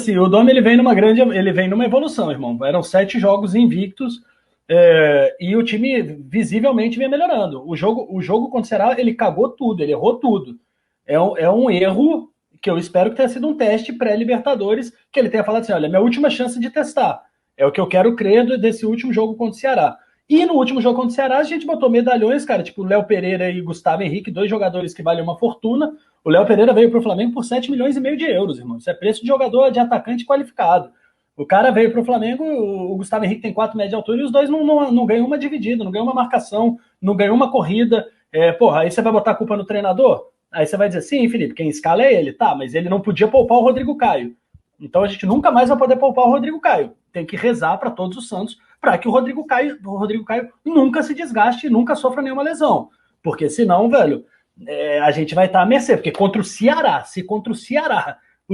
assim, o Domi ele vem numa evolução, irmão. Eram 7 jogos invictos e o time visivelmente vem melhorando. O jogo contra o Ceará, ele cagou tudo, ele errou tudo. É um erro que eu espero que tenha sido um teste pré-Libertadores, que ele tenha falado assim, olha, minha última chance de testar. É o que eu quero crer desse último jogo contra o Ceará. E no último jogo contra o Ceará, a gente botou medalhões, cara, tipo Léo Pereira e Gustavo Henrique, 2 jogadores que valem uma fortuna. O Léo Pereira veio para o Flamengo por 7 milhões e meio de euros, irmão. Isso é preço de jogador, de atacante qualificado. O cara veio para o Flamengo, o Gustavo Henrique tem 4 metros de altura e os dois não ganham uma dividida, não ganham uma marcação, não ganham uma corrida. Porra, aí você vai botar a culpa no treinador? Aí você vai dizer, sim, Felipe, quem escala é ele. Tá, mas ele não podia poupar o Rodrigo Caio. Então a gente nunca mais vai poder poupar o Rodrigo Caio. Tem que rezar para todos os santos para que o Rodrigo Caio nunca se desgaste, nunca sofra nenhuma lesão. Porque senão, velho, a gente vai estar à mercê. Porque contra o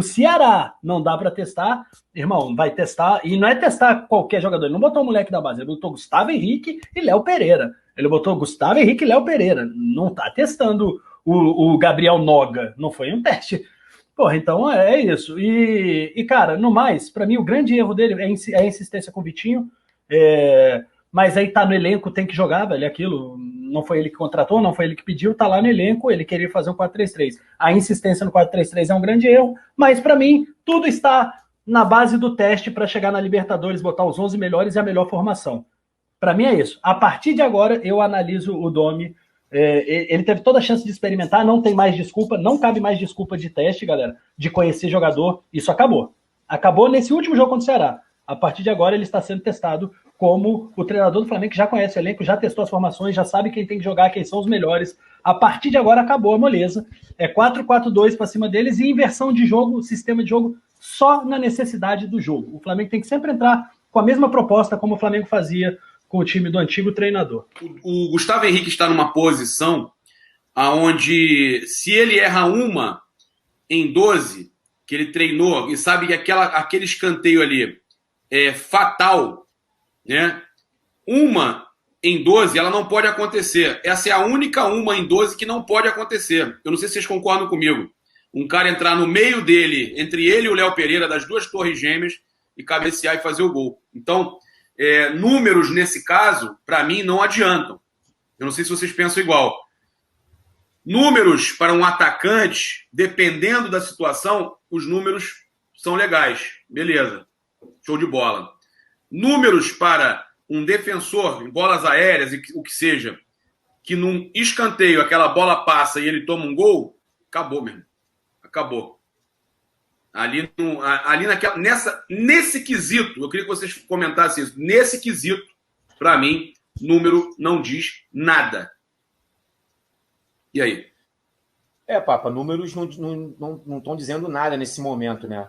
Ceará não dá para testar, irmão, vai testar. E não é testar qualquer jogador. Ele não botou o moleque da base, ele botou Gustavo Henrique e Léo Pereira. Ele botou Gustavo Henrique e Léo Pereira. Não tá testando o Gabriel Noga. Não foi um teste. Porra, então é isso. Cara, no mais, para mim o grande erro dele é a insistência com o Vitinho. Mas aí tá no elenco, tem que jogar, velho. Aquilo não foi ele que contratou, não foi ele que pediu, tá lá no elenco, ele queria fazer um 4-3-3. A insistência no 4-3-3 é um grande erro, mas para mim tudo está na base do teste para chegar na Libertadores, botar os 11 melhores e a melhor formação. Para mim é isso. A partir de agora eu analiso o Domi. Ele teve toda a chance de experimentar, não tem mais desculpa, não cabe mais desculpa de teste, galera, de conhecer jogador. Isso acabou. Acabou nesse último jogo contra o Ceará. A partir de agora ele está sendo testado como o treinador do Flamengo que já conhece o elenco, já testou as formações, já sabe quem tem que jogar, quem são os melhores. A partir de agora acabou a moleza. É 4-4-2 para cima deles e inversão de jogo, sistema de jogo só na necessidade do jogo. O Flamengo tem que sempre entrar com a mesma proposta como o Flamengo fazia com o time do antigo treinador. O Gustavo Henrique está numa posição onde, se ele erra uma em 12, que ele treinou, e sabe que aquele escanteio ali é fatal, né? Uma em 12, ela não pode acontecer. Essa é a única uma em 12 que não pode acontecer. Eu não sei se vocês concordam comigo. Um cara entrar no meio dele, entre ele e o Léo Pereira, das 2 torres gêmeas, e cabecear e fazer o gol. Então, números nesse caso, para mim, não adiantam. Eu não sei se vocês pensam igual. Números para um atacante, dependendo da situação, os números são legais. Beleza. Show de bola. Números para um defensor em bolas aéreas, o que seja, que num escanteio aquela bola passa e ele toma um gol, acabou mesmo. Acabou. Nesse quesito, eu queria que vocês comentassem isso. Nesse quesito, para mim, número não diz nada. E aí? Papa, números não estão dizendo nada nesse momento, né?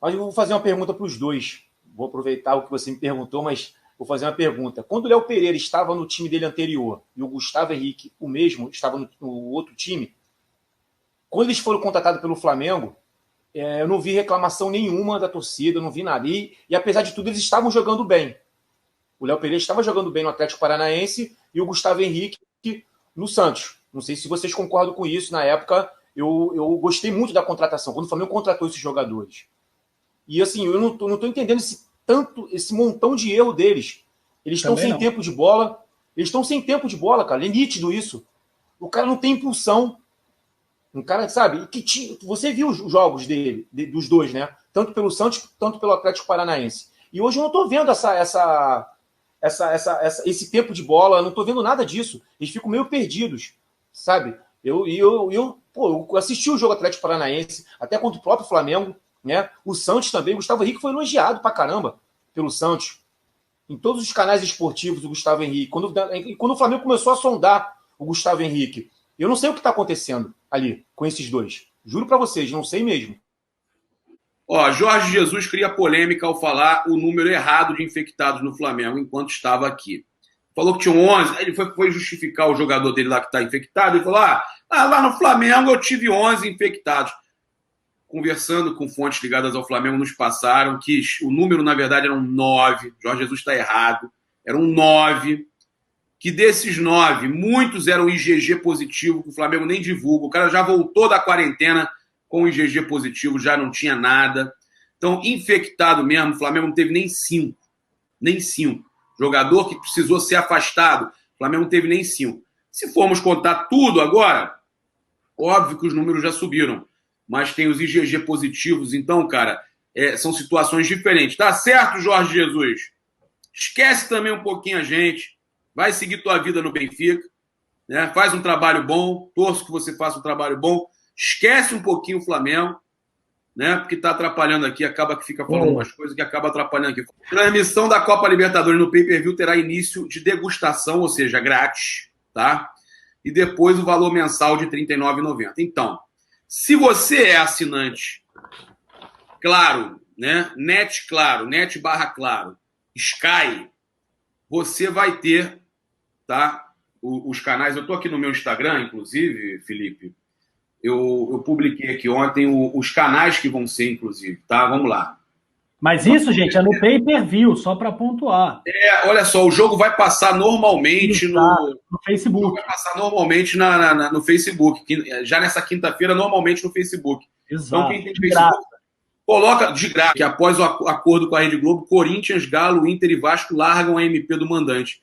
Mas eu vou fazer uma pergunta para os dois. Vou aproveitar o que você me perguntou, mas vou fazer uma pergunta. Quando o Léo Pereira estava no time dele anterior e o Gustavo Henrique, o mesmo, estava no outro time, quando eles foram contratados pelo Flamengo, eu não vi reclamação nenhuma da torcida, eu não vi nada. E apesar de tudo, eles estavam jogando bem. O Léo Pereira estava jogando bem no Atlético Paranaense e o Gustavo Henrique no Santos. Não sei se vocês concordam com isso. Na época, eu gostei muito da contratação, quando o Flamengo contratou esses jogadores. E assim, eu não estou entendendo esse montão de erro deles. Eles estão sem tempo de bola. Eles estão sem tempo de bola, cara. É nítido isso. O cara não tem impulsão. Um cara, sabe, você viu os jogos dos dois, né? Tanto pelo Santos, tanto pelo Atlético Paranaense. E hoje eu não estou vendo esse tempo de bola, eu não estou vendo nada disso. Eles ficam meio perdidos, sabe? Eu assisti o jogo Atlético Paranaense, até contra o próprio Flamengo, né? O Santos também, o Gustavo Henrique foi elogiado pra caramba pelo Santos. Em todos os canais esportivos, o Gustavo Henrique. Quando o Flamengo começou a sondar o Gustavo Henrique, eu não sei o que está acontecendo ali com esses dois. Juro para vocês, não sei mesmo. Jorge Jesus cria polêmica ao falar o número errado de infectados no Flamengo enquanto estava aqui. Falou que tinha 11, aí ele foi justificar o jogador dele lá que está infectado, ele falou, lá no Flamengo eu tive 11 infectados. Conversando com fontes ligadas ao Flamengo, nos passaram que o número, na verdade, eram 9. Jorge Jesus está errado. Eram 9. Que desses 9, muitos eram IgG positivo, que o Flamengo nem divulga. O cara já voltou da quarentena com IgG positivo, já não tinha nada. Então, infectado mesmo, o Flamengo não teve nem 5. Nem 5. Jogador que precisou ser afastado, o Flamengo não teve nem 5. Se formos contar tudo agora, óbvio que os números já subiram, mas tem os IgG positivos, então, cara, são situações diferentes. Tá certo, Jorge Jesus? Esquece também um pouquinho a gente, vai seguir tua vida no Benfica, né? Faz um trabalho bom, torço que você faça um trabalho bom, esquece um pouquinho o Flamengo, né? Porque tá atrapalhando aqui, acaba que fica falando umas coisas que acaba atrapalhando aqui. Transmissão da Copa Libertadores no pay-per-view terá início de degustação, ou seja, grátis, tá? E depois o valor mensal de R$ 39,90. Então, se você é assinante, Claro, né? Net Claro, Net/Claro, Sky, você vai ter, tá? Os canais. Eu tô aqui no meu Instagram, inclusive, Felipe. Eu publiquei aqui ontem os canais que vão ser, inclusive, tá? Vamos lá. Mas isso, gente, é no pay-per-view, só para pontuar. Olha só, o jogo vai passar normalmente no Facebook. O jogo vai passar normalmente no Facebook, já nessa quinta-feira, normalmente no Facebook. Exato. Então, quem tem Facebook, coloca de graça, que após o acordo com a Rede Globo, Corinthians, Galo, Inter e Vasco largam a MP do mandante.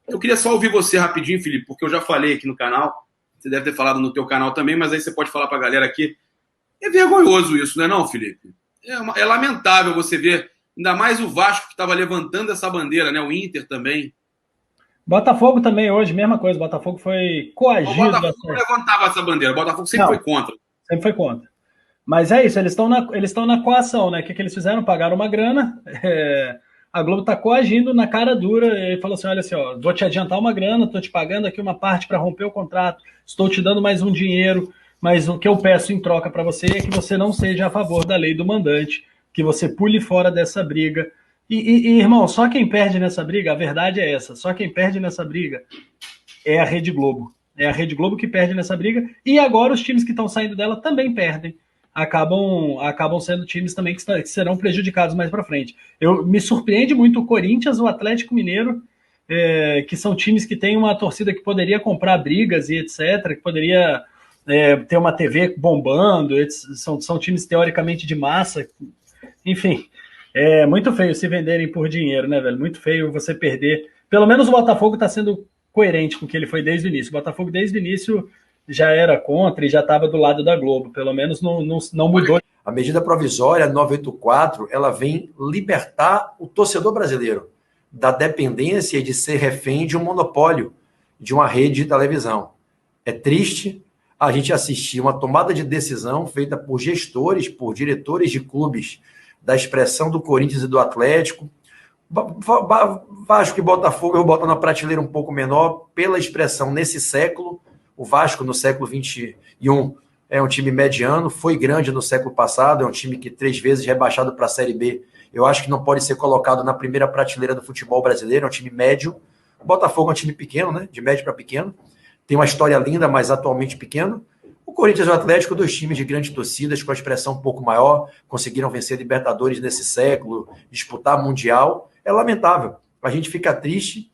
Eu queria só ouvir você rapidinho, Felipe, porque eu já falei aqui no canal, você deve ter falado no teu canal também, mas aí você pode falar pra galera aqui. É vergonhoso isso, não é não, Felipe? É lamentável você ver, ainda mais o Vasco que estava levantando essa bandeira, né? O Inter também. Botafogo também hoje, mesma coisa. Botafogo foi coagido. O Botafogo não levantava essa bandeira. O Botafogo sempre foi contra. Sempre foi contra. Mas é isso, eles estão na coação, né? O que eles fizeram? Pagaram uma grana. A Globo está coagindo na cara dura e falou assim: olha assim, ó, vou te adiantar uma grana, estou te pagando aqui uma parte para romper o contrato, estou te dando mais um dinheiro, mas o que eu peço em troca para você é que você não seja a favor da lei do mandante, que você pule fora dessa briga. E, irmão, só quem perde nessa briga, a verdade é essa, só quem perde nessa briga é a Rede Globo. É a Rede Globo que perde nessa briga, e agora os times que estão saindo dela também perdem. Acabam sendo times também que serão prejudicados mais para frente. Me surpreende muito o Corinthians, o Atlético Mineiro, que são times que têm uma torcida que poderia comprar brigas e etc., que poderia ter uma TV bombando, são times teoricamente de massa. Enfim, é muito feio se venderem por dinheiro, né, velho? Muito feio você perder. Pelo menos o Botafogo está sendo coerente com o que ele foi desde o início. O Botafogo, desde o início, já era contra e já estava do lado da Globo. Pelo menos não mudou. A medida provisória 984, ela vem libertar o torcedor brasileiro da dependência de ser refém de um monopólio, de uma rede de televisão. É triste a gente assistir uma tomada de decisão feita por gestores, por diretores de clubes, da expressão do Corinthians e do Atlético. Vasco e Botafogo eu boto na prateleira um pouco menor, pela expressão nesse século. O Vasco, no século XXI, é um time mediano, foi grande no século passado, é um time que 3 vezes rebaixado para a Série B. Eu acho que não pode ser colocado na primeira prateleira do futebol brasileiro, é um time médio. O Botafogo é um time pequeno, né? De médio para pequeno. Tem uma história linda, mas atualmente pequeno. O Corinthians e o Atlético, 2 times de grandes torcidas, com a expressão um pouco maior, conseguiram vencer Libertadores nesse século, disputar Mundial. É lamentável. A gente fica triste,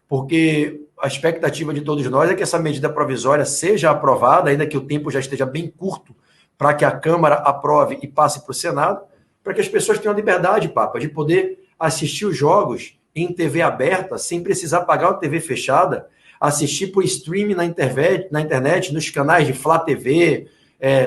porque a expectativa de todos nós é que essa medida provisória seja aprovada, ainda que o tempo já esteja bem curto, para que a Câmara aprove e passe para o Senado, para que as pessoas tenham liberdade, Papa, de poder assistir os jogos em TV aberta, sem precisar pagar uma TV fechada, assistir por streaming na internet, nos canais de Flá TV,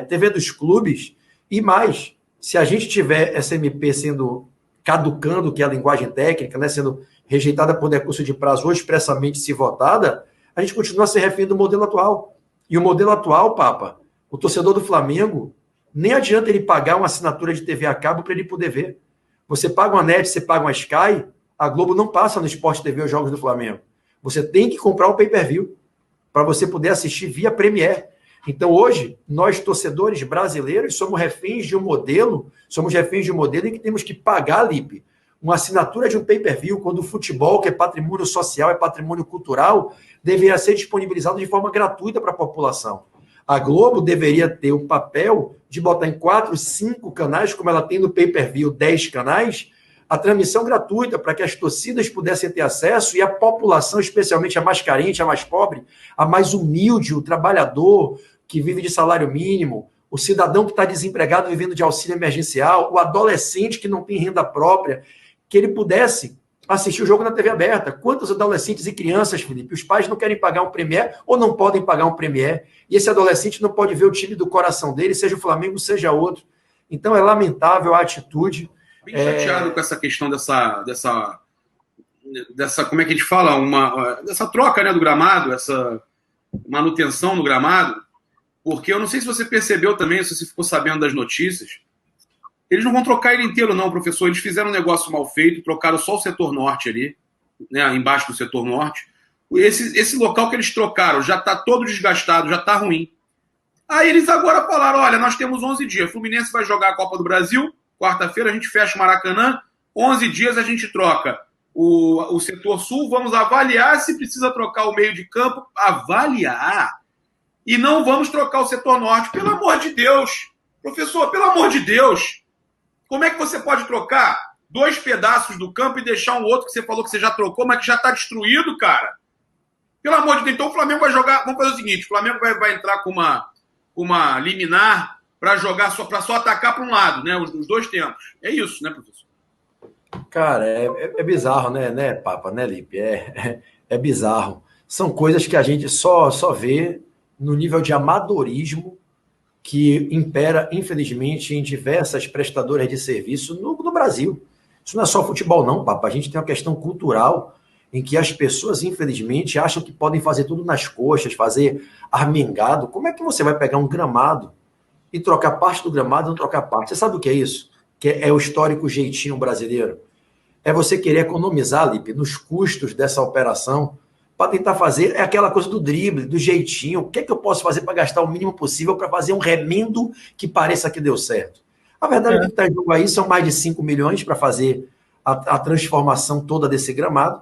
TV dos clubes, e mais, se a gente tiver essa MP sendo caducando, que é a linguagem técnica, né, sendo rejeitada por decurso de prazo ou expressamente se votada, a gente continua a ser refém do modelo atual. E o modelo atual, Papa, o torcedor do Flamengo, nem adianta ele pagar uma assinatura de TV a cabo para ele poder ver. Você paga uma NET, você paga uma Sky, a Globo não passa no Sport TV os jogos do Flamengo. Você tem que comprar o pay-per-view para você poder assistir via Premiere. Então, hoje, nós, torcedores brasileiros, somos reféns de um modelo em que temos que pagar, Lipe, uma assinatura de um pay-per-view, quando o futebol, que é patrimônio social, é patrimônio cultural, deveria ser disponibilizado de forma gratuita para a população. A Globo deveria ter o papel de botar em 4, 5 canais, como ela tem no pay-per-view 10 canais, a transmissão gratuita para que as torcidas pudessem ter acesso e a população, especialmente a mais carente, a mais pobre, a mais humilde, o trabalhador que vive de salário mínimo, o cidadão que está desempregado vivendo de auxílio emergencial, o adolescente que não tem renda própria, que ele pudesse assistir o jogo na TV aberta. Quantos adolescentes e crianças, Felipe, os pais não querem pagar um Premiere ou não podem pagar um Premiere, e esse adolescente não pode ver o time do coração dele, seja o Flamengo, seja outro. Então é lamentável a atitude. Bem chateado com essa questão dessa como é que a gente fala, dessa troca, né, do gramado, essa manutenção no gramado, porque eu não sei se você percebeu também, se você ficou sabendo das notícias, eles não vão trocar ele inteiro não, professor, eles fizeram um negócio mal feito, trocaram só o setor norte ali, né, embaixo do setor norte. Esse local que eles trocaram já está todo desgastado, já está ruim. Aí eles agora falaram, olha, nós temos 11 dias, o Fluminense vai jogar a Copa do Brasil, quarta-feira a gente fecha o Maracanã, 11 dias a gente troca o setor sul, vamos avaliar se precisa trocar o meio de campo, avaliar, e não vamos trocar o setor norte, pelo amor de Deus. Professor, pelo amor de Deus, como é que você pode trocar 2 pedaços do campo e deixar um outro que você falou que você já trocou, mas que já está destruído, cara? Pelo amor de Deus, então o Flamengo vai jogar, vamos fazer o seguinte, o Flamengo vai entrar com uma liminar para jogar para só atacar para um lado, né? Os 2 tempos. É isso, né, professor? Cara, é bizarro, né, Papa, né, Lipe? É bizarro. São coisas que a gente só vê no nível de amadorismo que impera, infelizmente, em diversas prestadoras de serviço no Brasil. Isso não é só futebol, não, Papa. A gente tem uma questão cultural em que as pessoas, infelizmente, acham que podem fazer tudo nas coxas, fazer armengado. Como é que você vai pegar um gramado e trocar parte do gramado e não trocar parte? Você sabe o que é isso? Que é o histórico jeitinho brasileiro. É você querer economizar, Lipe, nos custos dessa operação para tentar fazer aquela coisa do drible, do jeitinho. O que é que eu posso fazer para gastar o mínimo possível para fazer um remendo que pareça que deu certo? A verdade é que está em jogo aí são mais de 5 milhões para fazer a transformação toda desse gramado.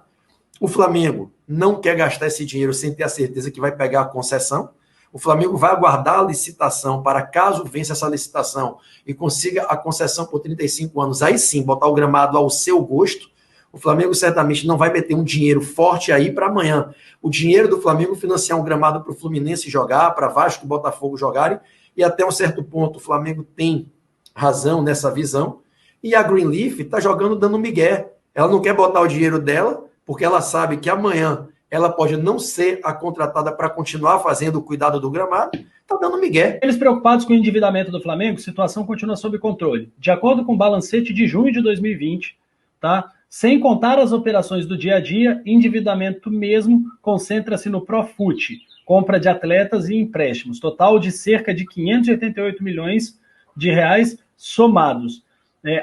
O Flamengo não quer gastar esse dinheiro sem ter a certeza que vai pegar a concessão. O Flamengo vai aguardar a licitação para, caso vença essa licitação e consiga a concessão por 35 anos, aí sim, botar o gramado ao seu gosto. O Flamengo certamente não vai meter um dinheiro forte aí para amanhã. O dinheiro do Flamengo financiar um gramado para o Fluminense jogar, para Vasco e Botafogo jogarem, e até um certo ponto o Flamengo tem razão nessa visão, e a Greenleaf está jogando dando migué. Ela não quer botar o dinheiro dela, porque ela sabe que amanhã ela pode não ser a contratada para continuar fazendo o cuidado do gramado, está dando migué. Eles preocupados com o endividamento do Flamengo, a situação continua sob controle. De acordo com o balancete de junho de 2020, tá? Sem contar as operações do dia a dia, endividamento mesmo concentra-se no Profut, compra de atletas e empréstimos, total de cerca de 588 milhões de reais somados.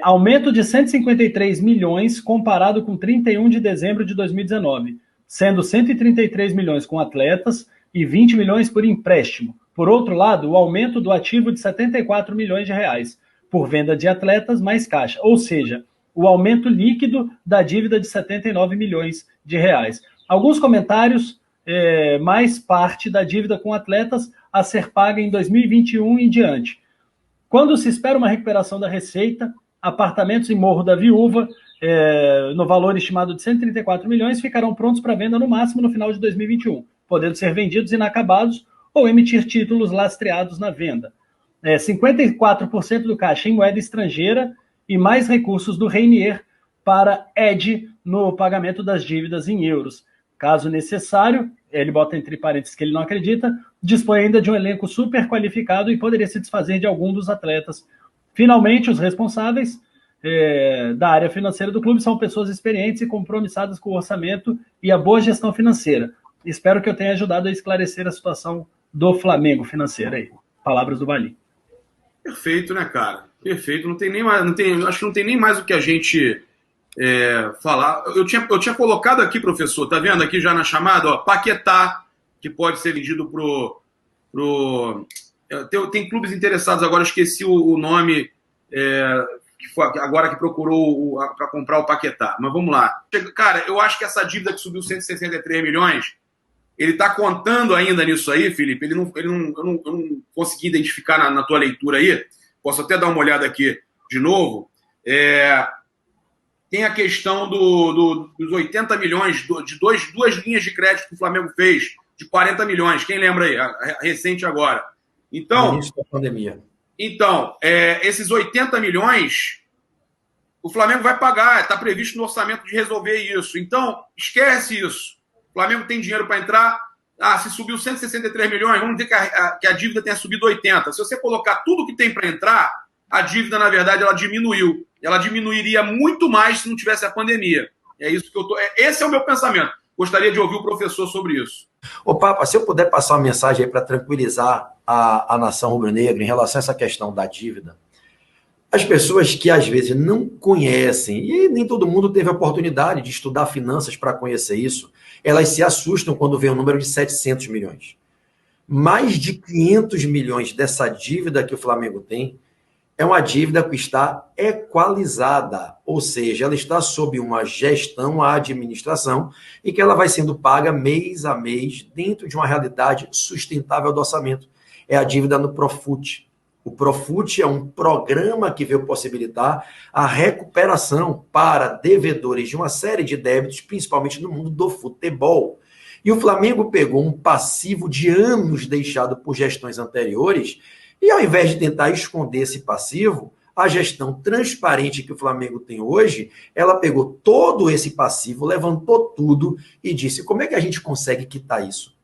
Aumento de 153 milhões comparado com 31 de dezembro de 2019, sendo 133 milhões com atletas e 20 milhões por empréstimo. Por outro lado, o aumento do ativo de 74 milhões de reais, por venda de atletas mais caixa, ou seja, o aumento líquido da dívida de 79 milhões de reais. Alguns comentários, mais parte da dívida com atletas a ser paga em 2021 em diante. Quando se espera uma recuperação da receita, apartamentos em Morro da Viúva, no valor estimado de 134 milhões, ficarão prontos para venda no máximo no final de 2021, podendo ser vendidos inacabados ou emitir títulos lastreados na venda. 54% do caixa em moeda estrangeira e mais recursos do Reinier para ED no pagamento das dívidas em euros. Caso necessário, ele bota entre parênteses que ele não acredita, dispõe ainda de um elenco super qualificado e poderia se desfazer de algum dos atletas. Finalmente, os responsáveis da área financeira do clube são pessoas experientes e compromissadas com o orçamento e a boa gestão financeira. Espero que eu tenha ajudado a esclarecer a situação do Flamengo financeira aí. Palavras do Bali. Perfeito, né, cara? Perfeito. Não tem nem mais, acho que não tem nem mais o que a gente falar. Eu tinha colocado aqui, professor, tá vendo aqui já na chamada, ó, Paquetá, que pode ser vendido tem clubes interessados agora, esqueci o nome, agora que procurou para comprar o Paquetá. Mas vamos lá. Cara, eu acho que essa dívida que subiu 163 milhões, ele está contando ainda nisso aí, Felipe. Eu não consegui identificar na tua leitura aí. Posso até dar uma olhada aqui de novo. Tem a questão dos 80 milhões, de duas linhas de crédito que o Flamengo fez, de 40 milhões. Quem lembra aí? Recente agora. Então, no início da pandemia. Então, esses 80 milhões, o Flamengo vai pagar, está previsto no orçamento de resolver isso. Então, esquece isso. O Flamengo tem dinheiro para entrar. Se subiu 163 milhões, vamos dizer que a dívida tenha subido 80. Se você colocar tudo que tem para entrar, a dívida, na verdade, ela diminuiu. Ela diminuiria muito mais se não tivesse a pandemia. É isso que eu tô. Esse é o meu pensamento. Gostaria de ouvir o professor sobre isso. Ô, Papa, se eu puder passar uma mensagem aí para tranquilizar a nação rubro-negra em relação a essa questão da dívida. As pessoas que às vezes não conhecem, e nem todo mundo teve a oportunidade de estudar finanças para conhecer isso, elas se assustam quando vê o número de 700 milhões. Mais de 500 milhões dessa dívida que o Flamengo tem é uma dívida que está equalizada, ou seja, ela está sob uma gestão, a administração, e que ela vai sendo paga mês a mês dentro de uma realidade sustentável do orçamento. É a dívida no Profut. O Profut é um programa que veio possibilitar a recuperação para devedores de uma série de débitos, principalmente no mundo do futebol. E o Flamengo pegou um passivo de anos deixado por gestões anteriores e, ao invés de tentar esconder esse passivo, a gestão transparente que o Flamengo tem hoje, ela pegou todo esse passivo, levantou tudo e disse: como é que a gente consegue quitar isso?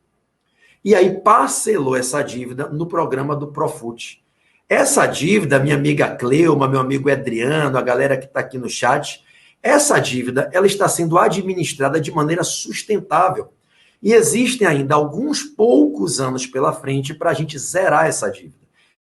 E aí parcelou essa dívida no programa do Profut. Essa dívida, minha amiga Cleuma, meu amigo Adriano, a galera que está aqui no chat, essa dívida ela está sendo administrada de maneira sustentável. E existem ainda alguns poucos anos pela frente para a gente zerar essa dívida.